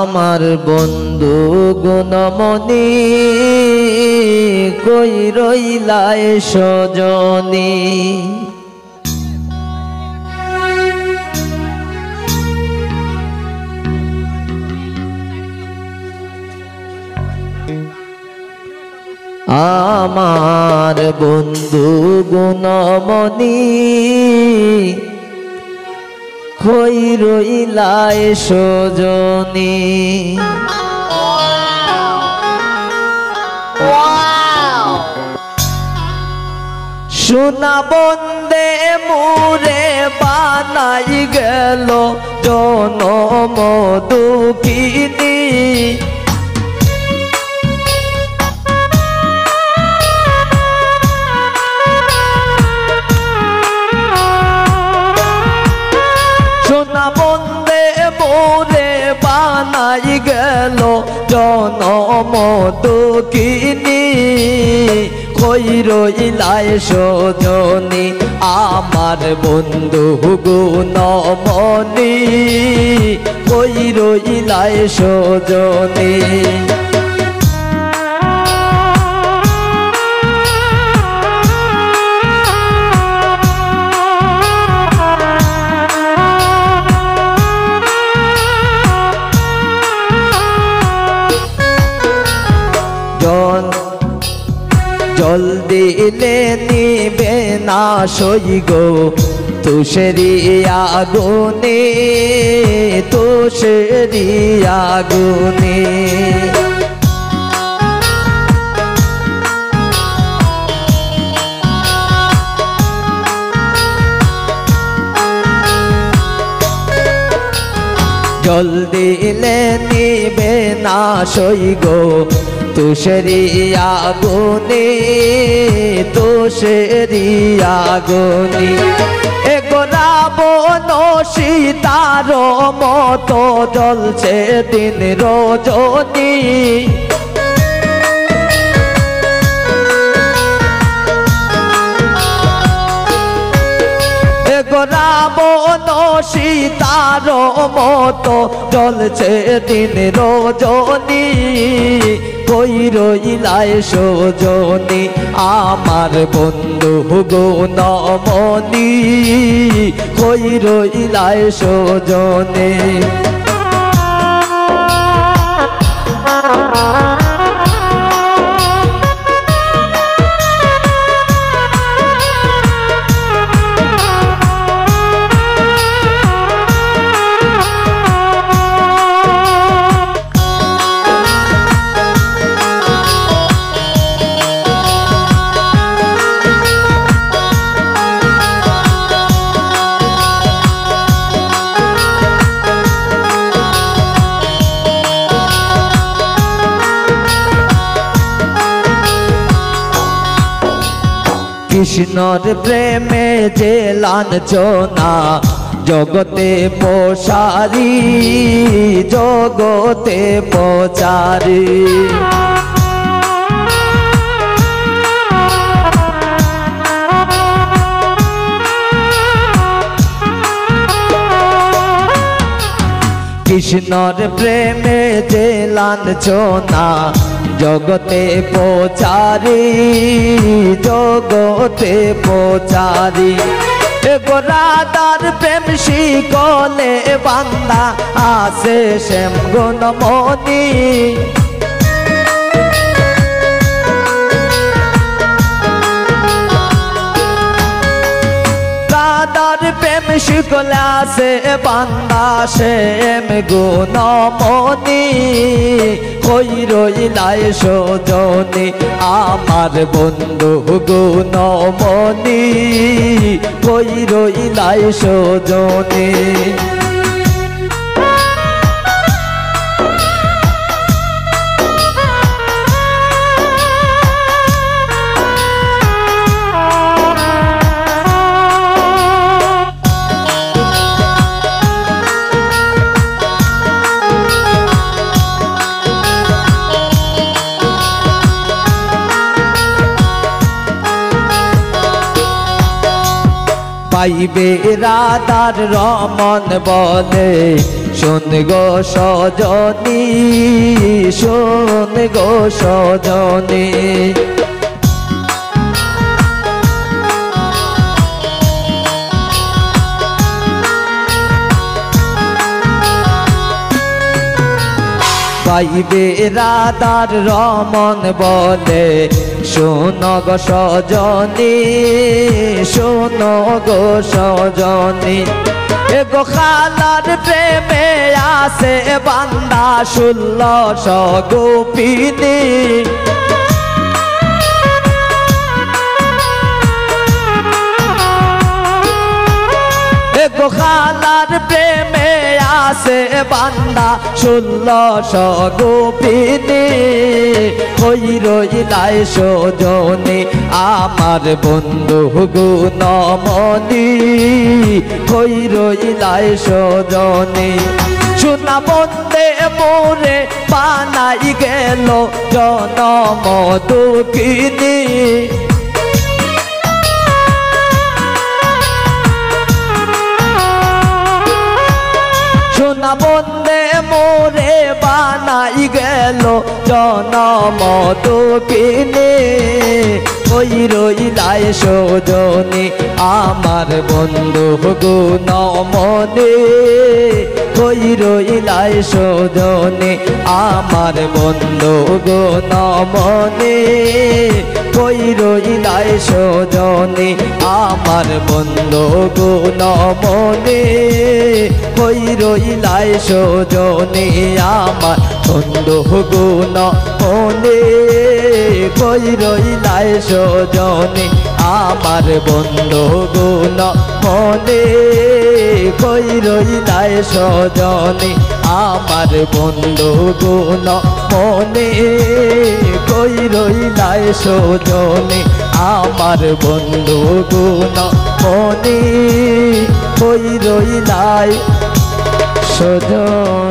আমার বন্ধু গুণমণি কই রইলায় সজনী আমার বন্ধু গুণমণি কই রইলায় সজনী সোনা বন্দে মুরে বানাই গেল জনম দুঃখিনী সোনা বন্দে মোরে বানাই গেল জনম দুঃখিনী কই রইলায় সজনী আমার বন্ধু গুণমণি কই রইলায় সজনী জল দিলে নিবে না সই গো তুষেরি আগুনে তুষেরি আগুনে জল দিলে নিবে না সই গো তুষেরি আগুনে তুষেরি আগুনে এগো রাবণ সীতার মতো জ্বলছে দিন রজনী এগো রাবণ সীতার মতো জ্বলছে দিন রজনী কই রইলায় সজনী আমার বন্ধু গুণমণি কই রইলায় সজনী কৃষ্ণর প্রেমে যে লাঞ্ছনা জগতে প্রসারী জগতে প্রচারী কৃষ্ণর প্রেমে যে লাঞ্ছনা জগতে প্রচারী জগতে প্রচারী এগো রাধার প্রেম শিকলে বান্দা আছে শ্যাম গুণমণি রাধার প্রেম শিকলে আছে বান্দা শ্যাম গুণমণি কই রইলায় সজনী আমার বন্ধু গুণমণি কই রইলায় সজনী পাইবে রাধার রমন বলে শোন গো সজনী শোন গো সজনী পাইবে রাধার রমন বলে শোন গো সজনী শোন গো সজনী এগো খালার প্রেমে আসে বান্দা 1600 গোপিনী এগো খালার প্রেমে আসে বান্দা 1600 গোপিনী কই রইলাই সজনী আমার বন্ধু গুণমণি কই রইলাই সজনী সোনা বন্দে মোরে বানাই গেল জনম দুঃখিনী সোনা বন্দে মোরে বানাই গেল জনম দুঃখিনী কই রইলাই সজনী আমার বন্ধু গুণমণি কই রইলাই সজনী আমার বন্ধু গুণমণি কই রইলাই সজনী আমার বন্ধু গুণমণি কই রইলাই সজনী আমার বন্ধু গুণমণি কই রইলাই সজনী আমার বন্ধু গুণমণি কই রইলাই সজনী আমার বন্ধু গুণমণি কই রইলাই সজনী আমার বন্ধু গুণমণি কই রইলাই সজনী।